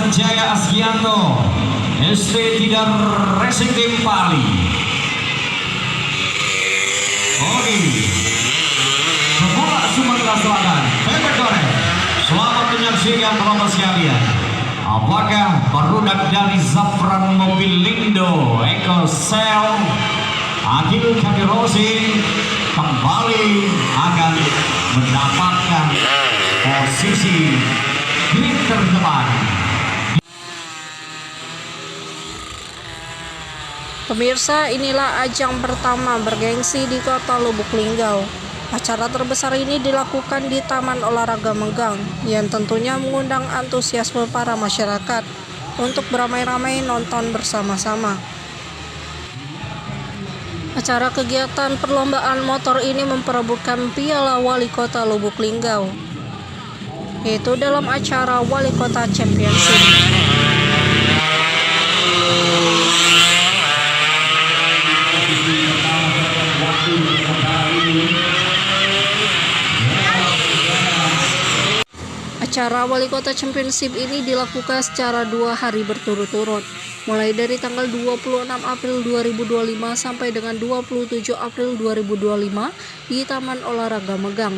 Sanjaya Asgianto, ST Tidar Racing Team Pali. Oke, pemula Sumatera Selatan, Pepe Dore. Selamat menyaksikan teman-teman sekalian. Apakah produk dari Zafran Mobilindo, Eko Sel, Agil Kabirosi kembali akan mendapatkan posisi di terdepan. Pemirsa, inilah ajang pertama bergengsi di Kota Lubuk Linggau. Acara terbesar ini dilakukan di Taman Olahraga Megang, yang tentunya mengundang antusiasme para masyarakat untuk beramai-ramai nonton bersama-sama. Acara kegiatan perlombaan motor ini memperebutkan Piala Wali Kota Lubuk Linggau, yaitu dalam acara Wali Kota Championship. Acara Wali Kota Championship ini dilakukan secara 2 hari berturut-turut, mulai dari tanggal 26 April 2025 sampai dengan 27 April 2025 di Taman Olahraga Megang.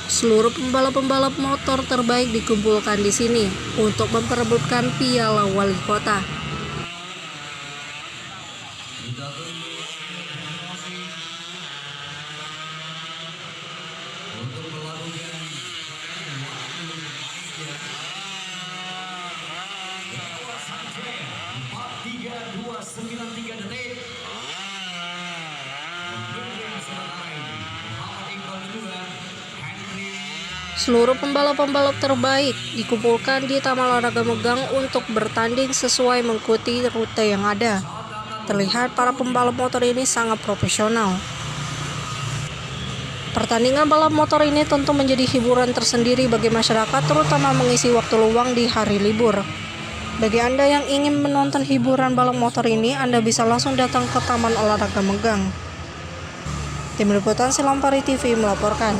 Seluruh pembalap-pembalap motor terbaik dikumpulkan di sini untuk memperebutkan Piala Wali Kota. Seluruh pembalap-pembalap terbaik dikumpulkan di Taman Olahraga Megang untuk bertanding sesuai mengikuti rute yang ada. Terlihat para pembalap motor ini sangat profesional. Pertandingan balap motor ini tentu menjadi hiburan tersendiri bagi masyarakat, terutama mengisi waktu luang di hari libur. Bagi Anda yang ingin menonton hiburan balap motor ini, Anda bisa langsung datang ke Taman Olahraga Megang. Tim Liputan Silampari TV melaporkan.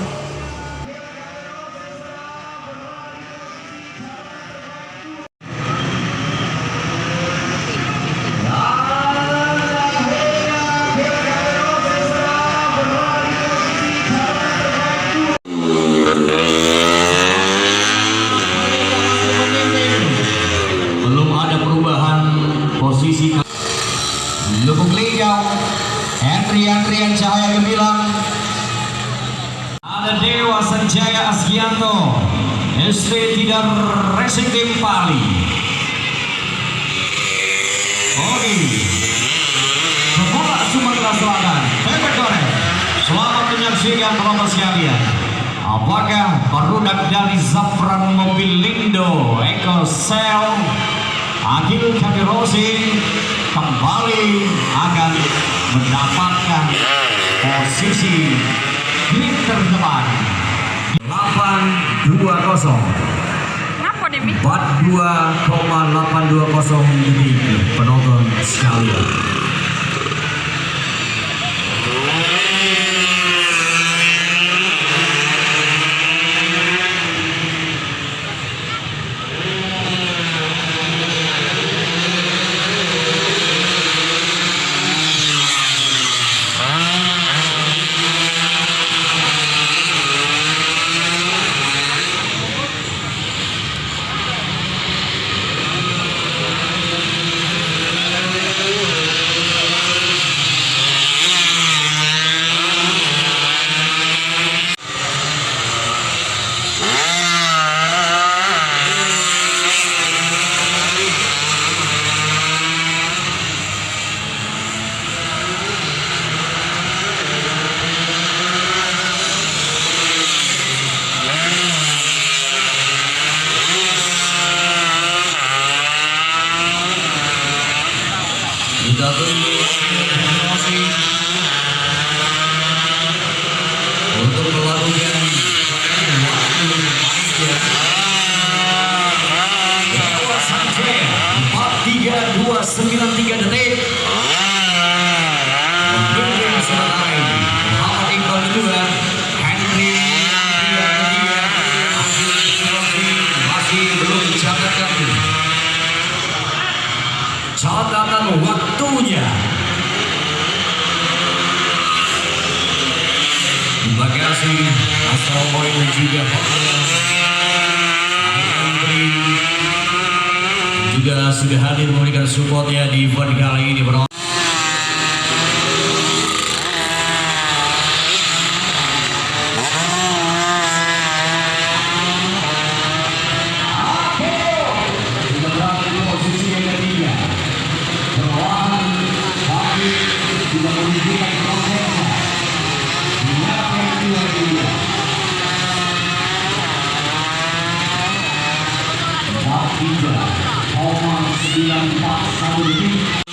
Belum ada perubahan posisi Lubuk Linggau. Antrian Cahaya Gemilang. Ada Dewa Sanjaya Asgianto, ST Tidar Racing Team Pali. Oke, pemula Sumatera Selatan, Pepe Dore. Selamat menyaksikan teman-teman sekalian. Apakah produk dari Zafran Mobilindo, Eko Sel, Agil Kabirosi kembali akan mendapatkan posisi di terdepan. 820 42,820 detik penonton sekalian. Untuk melakukan 43293 detik. Memimpin sementara ini Muhammad Iqbal kedua, Henry yang ketiga, masih belum selamat datang waktunya. Terima kasih Astroboy dan juga juga sudah hadir memberikan supportnya di event kali ini. Omar 94 Saudi